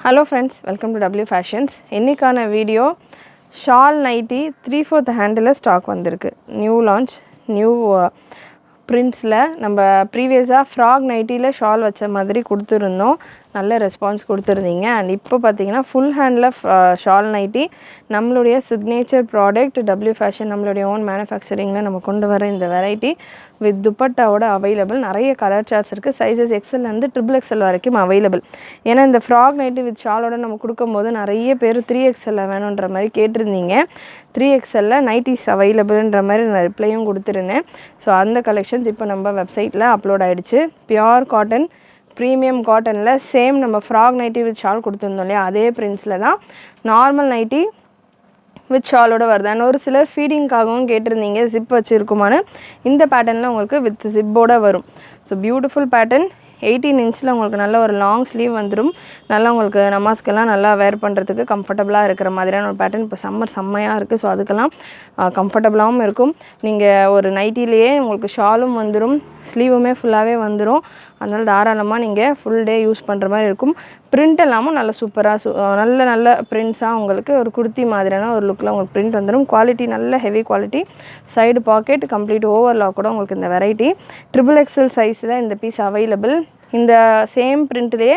Hello friends, welcome to W Fashions. இன்னைக்கான video shawl nighty 3/4 handle stock வந்திருக்கு. New launch, new பிரிண்ட்ஸில் நம்ம ப்ரீவியஸாக ஃப்ராக் நைட்டியில் ஷால் வச்ச மாதிரி கொடுத்துருந்தோம். நல்ல ரெஸ்பான்ஸ் கொடுத்துருந்தீங்க. அண்ட் இப்போ பார்த்தீங்கன்னா ஃபுல் ஹேண்டில் ஷால் நைட்டி நம்மளுடைய சிக்னேச்சர் ப்ராடக்ட் W ஃபேஷன் நம்மளுடைய ஓன் மேனுஃபேக்சரிங்கில் நம்ம கொண்டு வர இந்த வெரைட்டி வித் துப்பட்டாவோட அவைலபிள். நிறைய கலர் சார்ட்ஸ் இருக்குது. சைஸஸ் எக்ஸல்லேருந்து XXL வரைக்கும் அவைலபிள். ஏன்னா இந்த ஃப்ராக் நைட்டி வித் ஷாலோட நம்ம கொடுக்கும்போது நிறைய பேர் 3XL வேணுன்ற மாதிரி கேட்டிருந்தீங்க. 3XL நைட்டிஸ் அவைலபிள்ன்ற மாதிரி நான் ரிப்ளையும் கொடுத்துருந்தேன். ஸோ அந்த கலெக்ஷன்ஸ் இப்போ நம்ம வெப்சைட்டில் அப்லோட் ஆகிடுச்சு. பியோர் காட்டன், ப்ரீமியம் காட்டனில் சேம் நம்ம ஃப்ராக் நைட்டி வித் ஷால் கொடுத்துருந்தோம் இல்லையா, அதே பிரிண்ட்ஸில் தான் நார்மல் நைட்டி வித் ஷாலோட வருது. அண்ட் ஒரு சிலர் ஃபீடிங்காகவும் கேட்டிருந்தீங்க ஜிப் வச்சுருக்குமான்னு. இந்த பேட்டர்னில் உங்களுக்கு வித் ஜிப்போடு வரும். So beautiful pattern. 18 இன்ச்சில் உங்களுக்கு நல்ல ஒரு லாங் ஸ்லீவ் வந்துடும். நல்லா உங்களுக்கு நமாஸ்க்கெல்லாம் நல்லா வேர் பண்ணுறதுக்கு கம்ஃபர்டபுளாக இருக்கிற மாதிரியான ஒரு பேட்டர்ன். இப்போ செம்மையாக இருக்குது. ஸோ அதுக்கெல்லாம் கம்ஃபர்டபுளாகவும் இருக்கும். நீங்கள் ஒரு நைட்டிலேயே உங்களுக்கு ஷாலும் வந்துடும், ஸ்லீவுமே ஃபுல்லாகவே வந்துடும். அதனால் தாராளமாக நீங்கள் ஃபுல் டே யூஸ் பண்ணுற மாதிரி இருக்கும். பிரிண்ட் எல்லாமும் நல்ல சூப்பராக நல்ல பிரிண்ட்ஸாக உங்களுக்கு ஒரு குர்த்தி மாதிரியான ஒரு லுக்கில் உங்களுக்கு பிரிண்ட் வந்துடும். குவாலிட்டி நல்ல heavy quality. Side packet, complete overlock கூட உங்களுக்கு இந்த வெரைட்டி. XXL சைஸில் இந்த பீஸ் அவைலபிள். இந்த சேம் பிரிண்ட்லேயே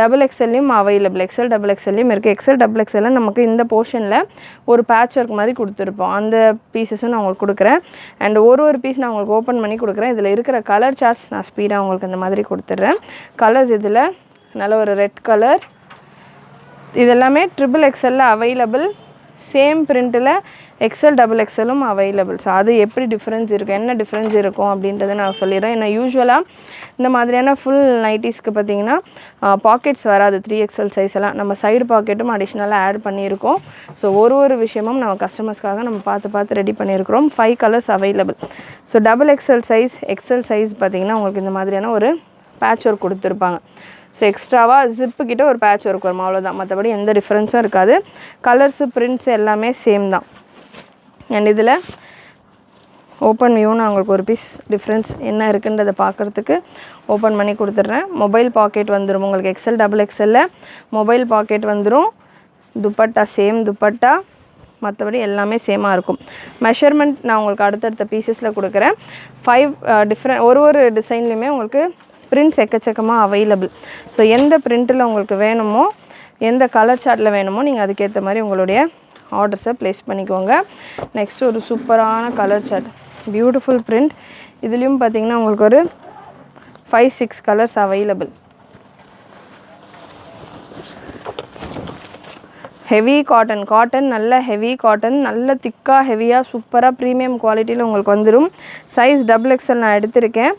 XXLலையும் அவைலபிள். XXLலையும் இருக்குது. XXL நமக்கு இந்த போர்ஷனில் ஒரு பேட்ச் ஒர்க் மாதிரி கொடுத்துருப்போம். அந்த பீசஸும் நான் உங்களுக்கு கொடுக்குறேன். அண்ட் ஒரு பீஸ் நான் உங்களுக்கு ஓப்பன் பண்ணி கொடுக்குறேன். இதில் இருக்கிற கலர் சார்ட்ஸ் நான் ஸ்பீடாக உங்களுக்கு இந்த மாதிரி கொடுத்துட்றேன். கலர்ஸ் இதில் நல்ல ஒரு ரெட் கலர். இதெல்லாமே XXLல அவைலபிள். சேம் பிரிண்ட்டில் XXLலும் அவைலபிள். ஸோ அது எப்படி டிஃப்ரென்ஸ் இருக்குது, என்ன டிஃப்ரென்ஸ் இருக்கும் அப்படின்றத நான் சொல்லிடுறேன். ஏன்னா யூஸ்வலாக இந்த மாதிரியான ஃபுல் நைட்டிஸ்க்கு பார்த்திங்கன்னா பாக்கெட்ஸ் வராது. 3XL சைஸ் எல்லாம் நம்ம சைடு பாக்கெட்டும் அடிஷ்னலாக ஆட் பண்ணியிருக்கோம். ஸோ ஒரு விஷயமும் நம்ம கஸ்டமர்ஸ்க்காக நம்ம பார்த்து ரெடி பண்ணியிருக்கிறோம். 5 colours available. So XXL size, XL size பார்த்திங்கன்னா உங்களுக்கு இந்த மாதிரியான ஒரு பேட்ச் ஒர்க் கொடுத்துருப்பாங்க. ஸோ எக்ஸ்ட்ராவாக ஜிப்பு கிட்ட ஒரு பேட்ச் ஒர்க் வரும், அவ்வளோதான். மற்றபடி எந்த டிஃப்ரென்ஸும் இருக்காது. கலர்ஸு, பிரிண்ட்ஸ் எல்லாமே சேம் தான். அண்ட் இதில் ஓப்பன் வியூ நான் உங்களுக்கு ஒரு பீஸ் டிஃப்ரென்ஸ் என்ன இருக்குன்றதை பார்க்குறதுக்கு ஓப்பன் பண்ணி கொடுத்துட்றேன். மொபைல் பாக்கெட் வந்துடும் உங்களுக்கு. XXL மொபைல் பாக்கெட் வந்துடும். துப்பட்டா சேம் துப்பட்டா, மற்றபடி எல்லாமே சேமாக இருக்கும். மெஷர்மெண்ட் நான் உங்களுக்கு அடுத்தடுத்த பீசஸில் கொடுக்குறேன். 5 டிஃப்ரெண்ட் ஒரு டிசைன்லேயுமே உங்களுக்கு பிரிண்ட்ஸ் எக்கச்சக்கமாக அவைலபிள். ஸோ எந்த பிரிண்ட்டில் உங்களுக்கு வேணுமோ, எந்த கலர் சார்ட்டில் வேணுமோ நீங்கள் அதுக்கேற்ற மாதிரி உங்களுடைய ஆர்டர்ஸை ப்ளேஸ் பண்ணிக்கோங்க. நெக்ஸ்ட்டு ஒரு சூப்பரான கலர் சார்ட், பியூட்டிஃபுல் பிரிண்ட். இதுலேயும் பார்த்திங்கன்னா உங்களுக்கு ஒரு 5-6 கலர்ஸ் அவைலபிள். ஹெவி காட்டன் நல்ல ஹெவி காட்டன், நல்ல திக்காக ஹெவியாக சூப்பராக ப்ரீமியம் குவாலிட்டியில் உங்களுக்கு வந்துடும். சைஸ் XXL நான் எடுத்திருக்கேன்.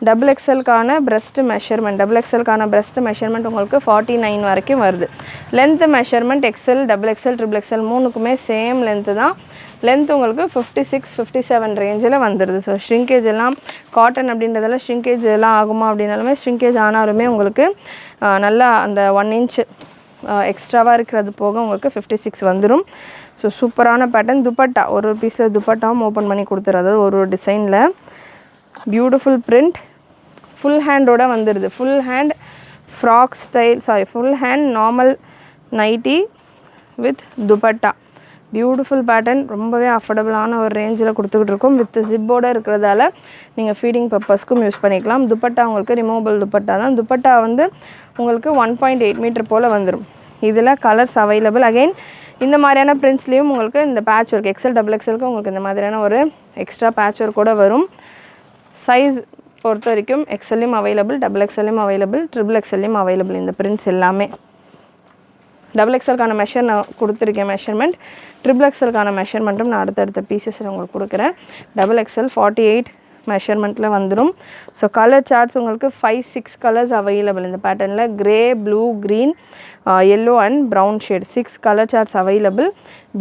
XXLக்கான பிரஸ்ட் மெஷர்மெண்ட், XXLக்கான பிரஸ்ட் மெஷர்மெண்ட் உங்களுக்கு 49 வரைக்கும் வருது. லென்த்து மெஷர்மெண்ட் XL, XXL மூணுக்குமே சேம் லென்த்து தான். லென்த் உங்களுக்கு 56-57 ரேஞ்சில் வந்துடுது. ஸோ ஷ்ரிங்கேஜ் எல்லாம் காட்டன் அப்படின்றதெல்லாம் ஷ்ரிங்கேஜ் எல்லாம் ஆகுமா அப்படின்னாலுமே ஷ்ரிங்கேஜ் ஆனாலுமே உங்களுக்கு நல்லா அந்த 1 இன்ச் எக்ஸ்ட்ராவாக இருக்கிறது போக உங்களுக்கு 56 வந்துடும். ஸோ சூப்பரான பேட்டர்ன். துப்பட்டா ஒரு பீஸில் துப்பட்டாவும் ஓப்பன் பண்ணி கொடுத்துறது. ஒரு டிசைனில் பியூட்டிஃபுல் பிரிண்ட். ஃபுல் ஹேண்டோடு வந்துடுது. Full hand frock style, full hand normal nightie with dupatta. Beautiful pattern. ரொம்பவே அஃபோர்டபுளான ஒரு ரேஞ்சில் கொடுத்துக்கிட்டு இருக்கோம். வித் ஜிப்போடு இருக்கிறதால நீங்கள் ஃபீடிங் பர்பஸ்க்கும் யூஸ் பண்ணிக்கலாம். துப்பட்டா உங்களுக்கு ரிமூவபிள் துப்பட்டா தான். துப்பட்டா வந்து உங்களுக்கு 1.8 மீட்டர் போல் வந்துடும். இதில் கலர்ஸ் அவைலபிள். அகெயின் இந்த மாதிரியான பிரிண்ட்ஸ்லேயும் உங்களுக்கு இந்த பேட்ச் ஒர்க் XXLக்கு உங்களுக்கு இந்த மாதிரியான ஒரு எக்ஸ்ட்ரா பேட்ச் ஒர்க் கூட வரும். சைஸ் பொறுத்த வரைக்கும் XLலையும் அவைலபிள், XXLலையும் அவைலபிள், XXLலையும் அவைலபிள். இந்த பிரிண்ட்ஸ் எல்லாமே XXLக்கான மெஷர் நான் கொடுத்துருக்கேன் மெஷர்மெண்ட். XXLக்கான மெஷர்மெண்ட்டும் நான் அடுத்தடுத்த பீசஸில் உங்களுக்கு கொடுக்குறேன். XXL 48 மெஷர்மெண்ட்டில் வந்துடும். ஸோ கலர் சார்ட்ஸ் உங்களுக்கு 5-6 கலர்ஸ் அவைலபிள். இந்த பேட்டர்னில் grey, blue, green, yellow and brown shade 6 colour charts available.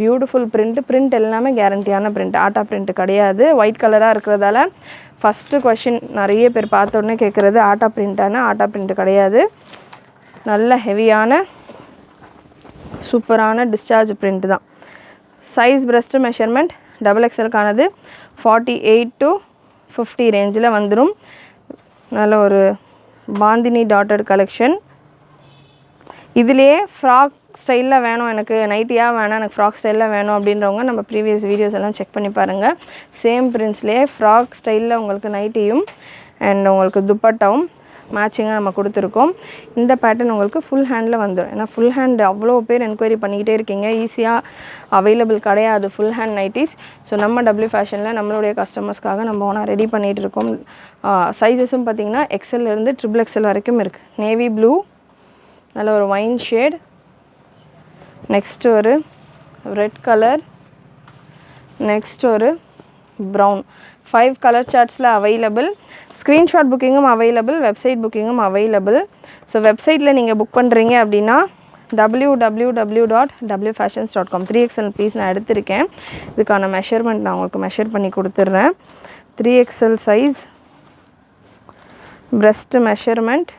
Beautiful print எல்லாமே கேரண்டியான பிரிண்ட், ஆட்டா பிரிண்ட் கிடையாது. ஒயிட் கலராக இருக்கிறதால ஃபஸ்ட்டு கொஷின் நிறைய பேர் பார்த்த உடனே கேட்குறது ஆட்டா பிரிண்ட் கிடையாது. நல்ல ஹெவியான சூப்பரான டிஸ்சார்ஜ் பிரிண்ட் தான். சைஸ் பிரஸ்ட் மெஷர்மெண்ட் XXLக்கானது 48-50 ரேஞ்சில் வந்துடும். நல்ல ஒரு பாந்தினி டாட்டட் கலெக்ஷன். இதிலேயே ஃப்ராக் ஸ்டைலில் வேணும், எனக்கு நைட்டியாக வேணாம், எனக்கு ஃப்ராக் ஸ்டைலில் வேணும் அப்படின்றவங்க நம்ம ப்ரீவியஸ் வீடியோஸ் எல்லாம் செக் பண்ணி பாருங்கள். சேம் பிரிண்ட்ஸ்லேயே ஃப்ராக் ஸ்டைலில் உங்களுக்கு நைட்டியும் அண்ட் உங்களுக்கு துப்பட்டாவும் மேட்சிங்காக நம்ம கொடுத்துருக்கோம். இந்த பேட்டர்ன் உங்களுக்கு ஃபுல் ஹேண்டில் வந்துடும். ஏன்னா ஃபுல் ஹேண்ட் அவ்வளோ பேர் என்கொயரி பண்ணிக்கிட்டே இருக்கீங்க, ஈஸியாக அவைலபிள் கிடையாது ஃபுல் ஹேண்ட் நைட்டிஸ். ஸோ நம்ம டபிள்யூ ஃபேஷனில் நம்மளுடைய கஸ்டமர்ஸ்க்காக நம்ம ஒன்றா ரெடி பண்ணிகிட்டு இருக்கோம். சைஸஸும் பார்த்திங்கன்னா எக்ஸல்லேருந்து XXL வரைக்கும் இருக்குது. நேவி ப்ளூ, நல்ல ஒரு ஒயின் ஷேட், நெக்ஸ்ட் ஒரு ரெட் கலர், நெக்ஸ்ட் ஒரு ப்ரௌன். 5 கலர் சார்ட்ஸில் அவைலபிள். ஸ்க்ரீன்ஷாட் புக்கிங்கும் அவைலபிள், வெப்சைட் புக்கிங்கும் அவைலபிள். ஸோ வெப்சைட்டில் நீங்கள் புக் பண்ணுறீங்க அப்படின்னா www.wfashions.com. 3XL பீஸ் நான் எடுத்திருக்கேன். இதுக்கான மெஷர்மெண்ட் நான் உங்களுக்கு மெஷர் பண்ணி கொடுத்துட்றேன். 3XL சைஸ், breast மெஷர்மெண்ட்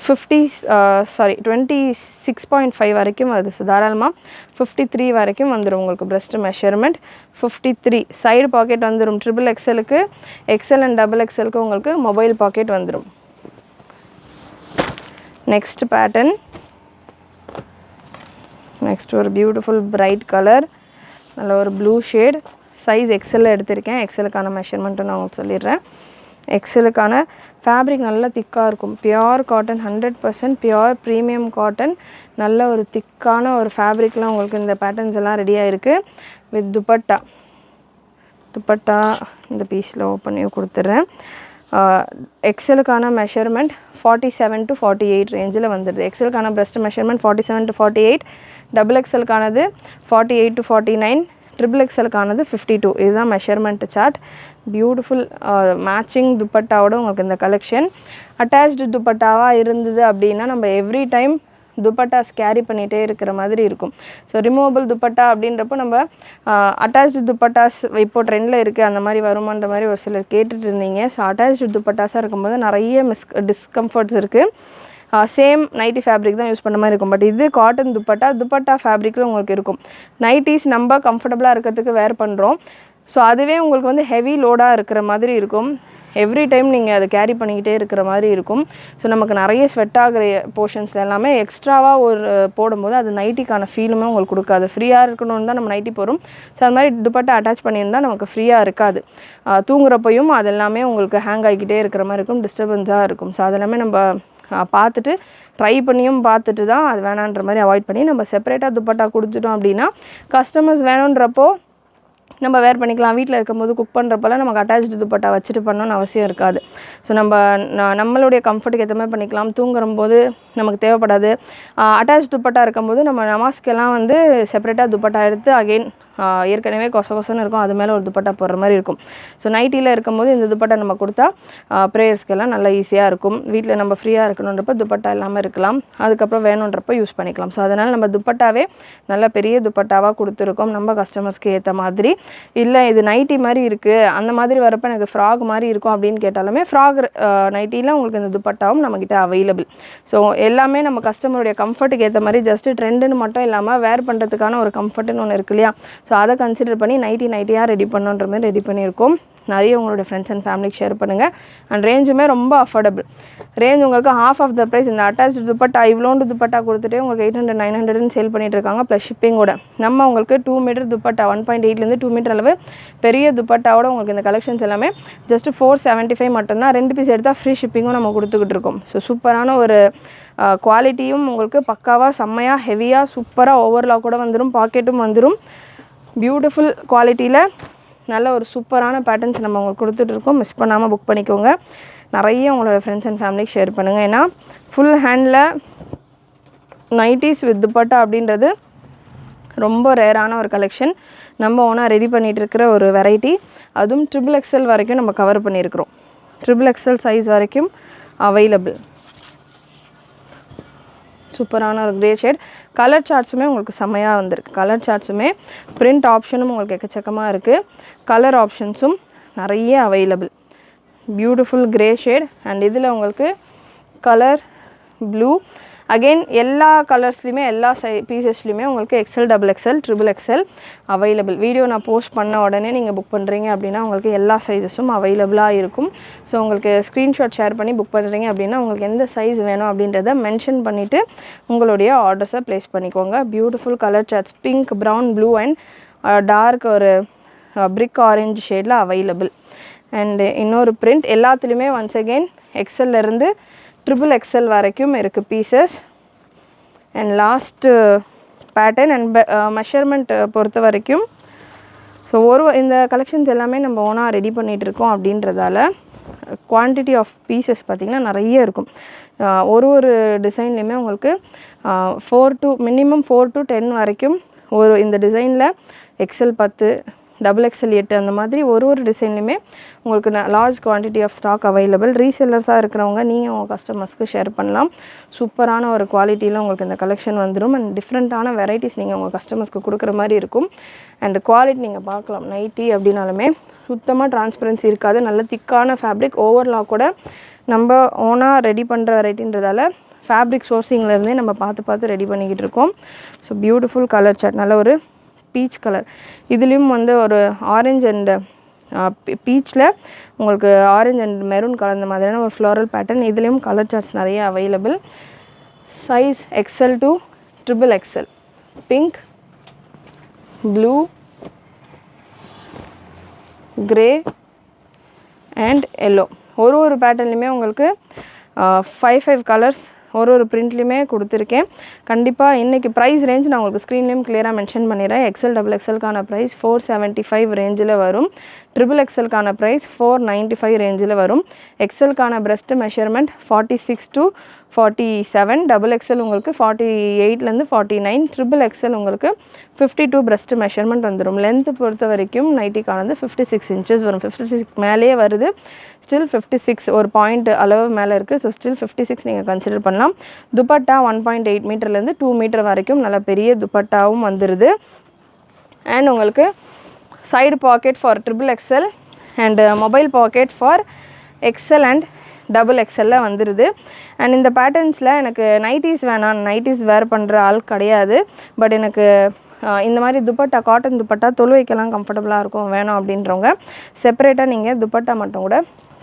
26.5 வரைக்கும் வருது. ஸோ தாராளமாக 53 வரைக்கும் வந்துடும் உங்களுக்கு breast மெஷர்மெண்ட். 53 சைடு பாக்கெட் வந்துடும். XXLக்கு, XL அண்ட் XXLக்கு உங்களுக்கு மொபைல் பாக்கெட் வந்துடும். நெக்ஸ்ட் பேட்டர்ன், நெக்ஸ்ட் ஒரு பியூட்டிஃபுல் பிரைட் கலர், நல்ல ஒரு ப்ளூ ஷேட். சைஸ் XL எடுத்திருக்கேன். XLக்கான மெஷர்மெண்ட்டு நான் உங்களுக்கு சொல்லிடுறேன். XLக்கான ஃபேப்ரிக் நல்லா திக்காக இருக்கும். Pure cotton, 100% pure premium cotton. நல்ல ஒரு திக்கான ஒரு ஃபேப்ரிக்லாம் உங்களுக்கு இந்த பேட்டர்ன்ஸ் எல்லாம் ரெடியாக இருக்குது. வித் துப்பட்டா இந்த பீஸில் ஓப்பன் பண்ணி கொடுத்துட்றேன். XLக்கான மெஷர்மெண்ட் 47 to 48 ரேஞ்சில் வந்துடுது. XLக்கான breast மெஷர்மெண்ட் 47 to 48, XXLக்கானது 48 to 49, XXLக்கானது 52. இதுதான் மெஷர்மெண்ட் சார்ட். பியூட்டிஃபுல் மேட்சிங் துப்பட்டாவோட உங்களுக்கு இந்த கலெக்ஷன். அட்டாச்டு துப்பட்டாவாக இருந்தது அப்படின்னா நம்ம எவ்ரி டைம் துப்பட்டாஸ் கேரி பண்ணிகிட்டே இருக்கிற மாதிரி இருக்கும். ஸோ ரிமூவபிள் துப்பட்டா அப்படின்றப்போ நம்ம அட்டாச்டு துப்பட்டாஸ் இப்போ ட்ரெண்டில் இருக்குது, அந்த மாதிரி வருமான்ற மாதிரி ஒரு சிலர் கேட்டுட்டு இருந்தீங்க. ஸோ அட்டாச்டு துப்பட்டாஸாக இருக்கும்போது நிறைய டிஸ்கம்ஃபர்ட்ஸ் இருக்குது. சேம் நைட்டி ஃபேப்ரிக் தான் யூஸ் பண்ண மாதிரி இருக்கும். பட் இது காட்டன் துப்பட்டா ஃபேப்ரிக்கில் உங்களுக்கு இருக்கும். நைட்டிஸ் நம்ம கம்ஃபர்டபுளாக இருக்கிறதுக்கு வேர் பண்ணுறோம். ஸோ அதுவே உங்களுக்கு வந்து ஹெவி லோடாக இருக்கிற மாதிரி இருக்கும். எவ்ரி டைம் நீங்கள் அதை கேரி பண்ணிக்கிட்டே இருக்கிற மாதிரி இருக்கும். ஸோ நமக்கு நிறைய ஸ்வெட் ஆகிற போர்ஷன்ஸில் எல்லாமே எக்ஸ்ட்ராவாக ஒரு போடும்போது அது நைட்டிக்கான ஃபீலுமே உங்களுக்கு கொடுக்காது. ஃப்ரீயாக இருக்கணும்னு தான் நம்ம நைட்டி போகிறோம். ஸோ அது மாதிரி துப்பட்டா அட்டாச் பண்ணியிருந்தால் நமக்கு ஃப்ரீயாக இருக்காது. தூங்குறப்பையும் அது எல்லாமே உங்களுக்கு ஹேங் ஆகிக்கிட்டே இருக்கிற மாதிரி இருக்கும், டிஸ்டர்பன்ஸாக இருக்கும். ஸோ அதெல்லாமே நம்ம பார்த்துட்டு ட்ரை பண்ணியும் பார்த்துட்டு தான் அது வேணான்ற மாதிரி அவாய்ட் பண்ணி நம்ம செப்பரேட்டாக துப்பட்டா கொடுத்துட்டோம் அப்படின்னா கஸ்டமர்ஸ் வேணுன்றப்போ நம்ம வேர் பண்ணிக்கலாம். வீட்டில் இருக்கும்போது குக் பண்ணுறப்பெல்லாம் நமக்கு அட்டாச்டு துப்பட்டா வச்சுட்டு பண்ணணும்னு அவசியம் இருக்காது. ஸோ நம்மளுடைய கம்ஃபர்ட்டுக்கு ஏற்ற மாதிரி பண்ணிக்கலாம். தூங்குறம்போது நமக்கு தேவைப்படாது. அட்டாச் துப்பட்டா இருக்கும்போது நம்ம நமாஸ்க்கெல்லாம் வந்து செப்பரேட்டாக துப்பட்டா எடுத்து அகெயின் ஏற்கனவே கொசன்னு இருக்கும், அது மேலே ஒரு துப்பட்டா போடுற மாதிரி இருக்கும். ஸோ நைட்டியில் இருக்கும்போது இந்த துப்பட்டா நம்ம கொடுத்தா ப்ரேயர்ஸ்க்கெல்லாம் நல்லா ஈஸியாக இருக்கும். வீட்டில் நம்ம ஃப்ரீயாக இருக்கணுன்றப்ப துப்பட்டா இல்லாமல் இருக்கலாம், அதுக்கப்புறம் வேணுன்றப்ப யூஸ் பண்ணிக்கலாம். ஸோ அதனால் நம்ம துப்பட்டாவே நல்ல பெரிய துப்பட்டாவாக கொடுத்துருக்கோம் நம்ம கஸ்டமர்ஸ்க்கு ஏற்ற மாதிரி. இல்லை இது நைட்டி மாதிரி இருக்குது, அந்த மாதிரி வரப்போ எனக்கு ஃப்ராக் மாதிரி இருக்கும் அப்படின்னு கேட்டாலுமே ஃப்ராக் நைட்டியில் உங்களுக்கு இந்த துப்பட்டாவும் நம்மக்கிட்ட அவைலபிள். ஸோ எல்லாமே நம்ம கஸ்டமருடைய கம்ஃபர்ட்டுக்கு ஏற்ற மாதிரி ஜஸ்ட்டு ட்ரெண்டுன்னு மட்டும் இல்லாமல் வேர் பண்ணுறதுக்கான ஒரு கம்ஃபர்ட்டுன்னு ஒன்று இருக்கு இல்லையா. ஸோ அதை கன்சிடர் பண்ணி நைட்டியாக ரெடி பண்ணுன்ற மாதிரி ரெடி பண்ணியிருக்கோம். நிறைய உங்களோட ஃப்ரெண்ட்ஸ் அண்ட் ஃபேமிலிக்கு ஷேர் பண்ணுங்கள். அண்ட் ரேஞ்சுமே ரொம்ப அஃபோர்டபுள் ரேஞ்ச். உங்களுக்கு half of the price. இந்த அட்டாச் துப்பட்டா இவ்வளோண்டு துப்பட்டா கொடுத்துட்டே உங்களுக்கு 800-900 சேல் பண்ணிட்டு இருக்காங்க ப்ளஸ் ஷிப்பிங்கோட. நம்ம உங்களுக்கு 2 மீட்டர் துப்பட்டா 1.8லேருந்து 2 மீட்டர் அளவு பெரிய துப்பட்டாவோட உங்களுக்கு இந்த கலெக்ஷன்ஸ் எல்லாமே ஜஸ்ட் 475 மட்டும்தான். 2 பீஸ் எடுத்தால் ஃப்ரீ ஷிப்பிங்கும் நம்ம கொடுத்துக்கிட்டு இருக்கோம். ஸோ சூப்பரான ஒரு குவாலிட்டியும் உங்களுக்கு பக்காவாக செம்மையாக ஹெவியாக சூப்பராக ஓவர்லாக் கூட வந்துடும், பாக்கெட்டும் வந்துடும். பியூட்டிஃபுல் குவாலிட்டியில் நல்ல ஒரு சூப்பரான பேட்டர்ன்ஸ் நம்ம உங்களுக்கு கொடுத்துட்ருக்கோம். மிஸ் பண்ணாமல் புக் பண்ணிக்கோங்க. நிறைய உங்களோட ஃப்ரெண்ட்ஸ் அண்ட் ஃபேமிலிக்கு ஷேர் பண்ணுங்கள். ஏன்னா full handle nighties with dupatta அப்படின்றது ரொம்ப ரேரான ஒரு கலெக்ஷன். நம்ம ஓனாக ரெடி பண்ணிகிட்டு இருக்கிற ஒரு வெரைட்டி. அதுவும் XXL வரைக்கும் நம்ம கவர் பண்ணியிருக்கிறோம். XXL சைஸ் வரைக்கும் அவைலபிள். சூப்பரான ஒரு கிரே ஷேட். கலர் சார்ட்ஸுமே உங்களுக்கு செம்மையாக வந்திருக்கு. கலர் சார்ட்ஸுமே பிரிண்ட் ஆப்ஷனும் உங்களுக்கு எக்கச்சக்கமாக இருக்குது. கலர் ஆப்ஷன்ஸும் நிறைய available. Beautiful grey shade. And இதில் உங்களுக்கு கலர் ப்ளூ அகெயின் எல்லா கலர்ஸ்லையுமே எல்லா பீசஸ்லையுமே உங்களுக்கு XL, double XL, triple XL available. Video நான் போஸ்ட் பண்ண உடனே நீங்கள் புக் பண்ணுறீங்க அப்படின்னா உங்களுக்கு எல்லா சைஸஸும் அவைலபிளாக இருக்கும். ஸோ உங்களுக்கு ஸ்க்ரீன்ஷாட் ஷேர் பண்ணி புக் பண்ணுறீங்க அப்படின்னா உங்களுக்கு எந்த சைஸ் வேணும் அப்படின்றத மென்ஷன் பண்ணிவிட்டு உங்களுடைய ஆர்டர்ஸை ப்ளேஸ் பண்ணிக்கோங்க. Beautiful colour charts pink, brown, blue and dark ஒரு பிரிக் ஆரஞ்சு ஷேடில் அவைலபிள். அண்டு இன்னொரு பிரிண்ட் எல்லாத்துலேயுமே ஒன்ஸ் அகெயின் எக்ஸல்லேருந்து ட்ரிபிள் எக்ஸல் வரைக்கும் இருக்குது pieces. And last pattern and measurement பொறுத்த வரைக்கும் ஸோ இந்த கலெக்ஷன்ஸ் எல்லாமே நம்ம ஓனாக ரெடி பண்ணிகிட்ருக்கோம் அப்படின்றதால குவான்டிட்டி ஆஃப் பீசஸ் பார்த்திங்கன்னா நிறைய இருக்கும். ஒரு டிசைன்லேயுமே உங்களுக்கு 4 to 10 வரைக்கும் இந்த டிசைனில் எக்ஸல் 10, டபுள் எக்ஸல் 8 அந்த மாதிரி ஒரு டிசைன்லையுமே உங்களுக்கு large quantity of stock available. ரீசெல்லர்ஸாக இருக்கிறவங்க நீங்கள் உங்கள் கஸ்டமர்ஸ்க்கு ஷேர் பண்ணலாம். சூப்பரான ஒரு குவாலிட்டியில் உங்களுக்கு இந்த கலெக்ஷன் வந்துடும். அண்ட் டிஃப்ரெண்ட்டான வெரைட்டிஸ் நீங்கள் உங்கள் கஸ்டமர்ஸ்க்கு கொடுக்குற மாதிரி இருக்கும். அண்ட் குவாலிட்டி நீங்கள் பார்க்கலாம். நைட்டி அப்படின்னாலுமே சுத்தமாக டிரான்ஸ்பரன்சி இருக்காது. நல்ல திக்கான ஃபேப்ரிக், ஓவர்லாக் கூட நம்ம ஓனாக ரெடி பண்ணுற வெரைட்டின்றதால ஃபேப்ரிக் சோர்சிங்லேருந்தே நம்ம பார்த்து ரெடி பண்ணிக்கிட்டு இருக்கோம். ஸோ பியூட்டிஃபுல் கலர் சார்ட், நல்ல ஒரு பீச் கலர். இதுலேயும் ஒரு ஆரஞ்ச் அண்ட் பீச்சில் உங்களுக்கு ஆரஞ்ச் அண்ட் மெரூன் கலந்த மாதிரியான ஒரு ஃப்ளோரல் பேட்டர்ன். இதுலேயும் கலர் சார்ட்ஸ் நிறைய available. Size XL to triple XL. Pink, blue, grey and yellow. ஒரு பேட்டர்ன்லையுமே உங்களுக்கு 5 கலர்ஸ் ஒரு பிரிண்ட்லேயுமே கொடுத்துருக்கேன். கண்டிப்பாக இன்றைக்கி ப்ரைஸ் ரேஞ்ச் நான் உங்களுக்கு ஸ்க்ரீன்லேயும் கிளியராக மென்ஷன் பண்ணிடுறேன். எக்ஸல், டபுள் எக்ஸலுக்கான ப்ரைஸ் 475 ரேஞ்சில் வரும். ட்ரிபிள் எக்ஸலுக்கான ப்ரைஸ் 495 ரேஞ்சில் வரும். எக்ஸலுக்கான breast measurement 46 to 47, double XL உங்களுக்கு 48லேருந்து 49, ட்ரிபிள் எக்ஸல் உங்களுக்கு 52 பிரஸ்ட் மெஷர்மெண்ட் வந்துடும். லென்த்து பொறுத்த வரைக்கும் நைட்டிக்கானது 56 inches வரும். 56 மேலேயே வருது, ஸ்டில் 56 ஒரு பாயிண்ட் அளவு மேலே இருக்குது. ஸோ ஸ்டில் 56 நீங்கள் கன்சிடர் பண்ணலாம். துப்பட்டா 1.8 மீட்டர்லேருந்து 2 மீட்டர் வரைக்கும் நல்ல பெரிய துப்பட்டாவும் வந்துடுது. அண்ட் உங்களுக்கு side pocket for triple XL and mobile pocket for XL and double எக்ஸலில் வந்துடுது. அண்ட் இந்த பேட்டர்ன்ஸில் எனக்கு நைட்டிஸ் வேணாம், நைட்டிஸ் வேர் பண்ணுற ஆள் கிடையாது, பட் எனக்கு இந்த மாதிரி துப்பட்டா, காட்டன் துப்பட்டா தொழுவைக்கெல்லாம் கம்ஃபர்டபுளாக இருக்கும் வேணும் அப்படின்றவங்க செப்பரேட்டாக நீங்கள் துப்பட்டா மட்டும் கூட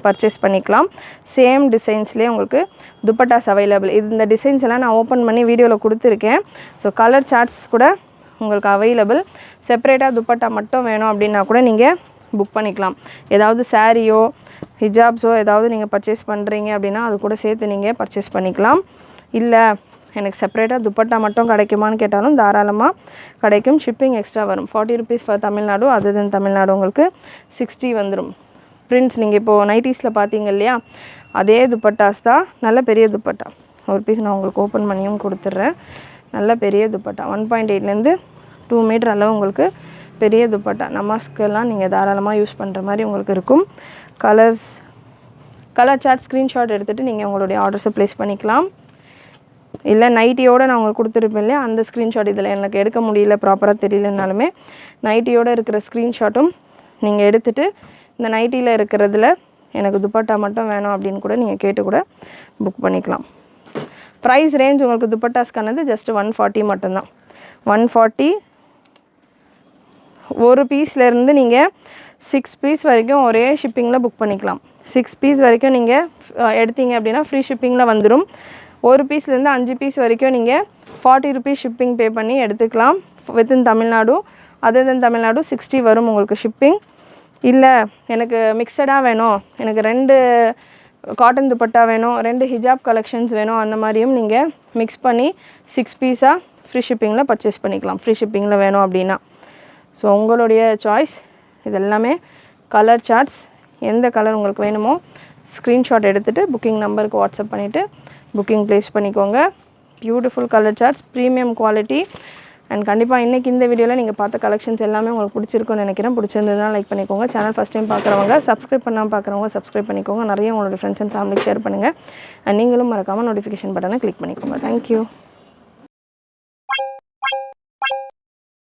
பர்ச்சேஸ் பண்ணிக்கலாம். சேம் டிசைன்ஸ்லேயே உங்களுக்கு துப்பட்டாஸ் அவைலபிள். இந்த டிசைன்ஸ் எல்லாம் நான் ஓப்பன் பண்ணி வீடியோவில் கொடுத்துருக்கேன். ஸோ கலர் சார்ட்ஸ் கூட உங்களுக்கு அவைலபிள். செப்பரேட்டாக துப்பட்டா மட்டும் வேணும் அப்படின்னா கூட நீங்கள் புக் பண்ணிக்கலாம். ஏதாவது சாரியோ ஹிஜாப்ஸோ ஏதாவது நீங்கள் பர்ச்சேஸ் பண்ணுறீங்க அப்படின்னா அது கூட சேர்த்து நீங்கள் பர்ச்சேஸ் பண்ணிக்கலாம். இல்லை எனக்கு செப்பரேட்டாக துப்பட்டா மட்டும் கிடைக்குமான்னு கேட்டாலும் தாராளமாக கிடைக்கும். ஷிப்பிங் எக்ஸ்ட்ரா வரும். 40 rupees ஃபார் தமிழ்நாடு, அதர் தென் தமிழ்நாடு உங்களுக்கு 60 வந்துடும். பிரிண்ட்ஸ் நீங்கள் இப்போது நைட்டிஸில் பார்த்தீங்க இல்லையா, அதே துப்பட்டாஸ் தான். நல்ல பெரிய துப்பட்டா ஒரு பீஸ் நான் உங்களுக்கு ஓப்பன் பண்ணியும் கொடுத்துட்றேன். நல்ல பெரிய துப்பட்டா 1.8லேருந்து 2 மீட்டர் அளவு உங்களுக்கு பெரிய துப்பட்டா. நமாஸ்க்கெல்லாம் நீங்கள் தாராளமாக யூஸ் பண்ணுற மாதிரி உங்களுக்கு இருக்கும். கலர் சார்ட் ஸ்க்ரீன்ஷாட் எடுத்துகிட்டு நீங்கள் உங்களுடைய ஆர்டர்ஸை ப்ளேஸ் பண்ணிக்கலாம். இல்லை நைட்டியோடு நான் உங்களுக்கு கொடுத்துருப்பேன் இல்லையா, அந்த ஸ்க்ரீன்ஷாட் இதில் எனக்கு எடுக்க முடியல, ப்ராப்பராக தெரியலனாலுமே நைட்டியோடு இருக்கிற ஸ்க்ரீன்ஷாட்டும் நீங்கள் எடுத்துகிட்டு இந்த நைட்டியில் இருக்கிறதுல எனக்கு துப்பட்டா மட்டும் வேணும் அப்படின்னு கூட நீங்கள் கேட்டு கூட புக் பண்ணிக்கலாம். ப்ரைஸ் ரேஞ்ச் உங்களுக்கு துப்பட்டாஸ்க்கானது ஜஸ்ட் 140 மட்டும்தான். 140 ஒரு பீஸ்லேருந்து நீங்கள் 6 பீஸ் வரைக்கும் ஒரே ஷிப்பிங்கில் புக் பண்ணிக்கலாம். 6 பீஸ் வரைக்கும் நீங்கள் எடுத்தீங்க அப்படின்னா ஃப்ரீ ஷிப்பிங்கில் வந்துடும். ஒரு பீஸ்லேருந்து 5 பீஸ் வரைக்கும் நீங்கள் 40 rupees ஷிப்பிங் பே பண்ணி எடுத்துக்கலாம். வித்தின் தமிழ்நாடு, அதர் தென் தமிழ்நாடு 60 வரும் உங்களுக்கு ஷிப்பிங். இல்லை எனக்கு மிக்சடாக வேணும், எனக்கு 2 காட்டன் துப்பட்டா வேணும், 2 ஹிஜாப் கலெக்ஷன்ஸ் வேணும், அந்த மாதிரியும் நீங்கள் மிக்ஸ் பண்ணி 6 பீஸாக ஃப்ரீ ஷிப்பிங்கில் பர்ச்சேஸ் பண்ணிக்கலாம். ஃப்ரீ ஷிப்பிங்கில் வேணும் அப்படின்னா. ஸோ உங்களுடைய சாய்ஸ். இது எல்லாமே கலர் சார்ட்ஸ். எந்த கலர் உங்களுக்கு வேணுமோ ஸ்க்ரீன்ஷாட் எடுத்துகிட்டு புக்கிங் நம்பருக்கு வாட்ஸ்அப் பண்ணிவிட்டு புக்கிங் ப்ளேஸ் பண்ணிக்கோங்க. Beautiful colour charts, premium quality. And கண்டிப்பாக இன்றைக்கி இந்த வீடியோவில் நீங்கள் பார்த்த கலெக்ஷன்ஸ் எல்லாமே உங்களுக்கு பிடிச்சிருக்குன்னு நினைக்கிறேன். பிடிச்சிருந்ததுனா லைக் பண்ணிக்கோங்க. சேனல் ஃபஸ்ட் டைம் பார்க்குறவங்க, சப்ஸ்கிரைப் பண்ணாமல் பார்க்குறவங்க சப்ஸ்கிரைப் பண்ணிக்கோங்க. நிறைய உங்களோட ஃப்ரெண்ட்ஸ் அண்ட் ஃபேமிலிக்கு ஷேர் பண்ணுங்கள். அண்ட் நீங்களும் மறக்காமல் நோட்டிஃபிகேஷன் பட்டனை கிளிக் பண்ணிக்கோங்க. தேங்க்யூ.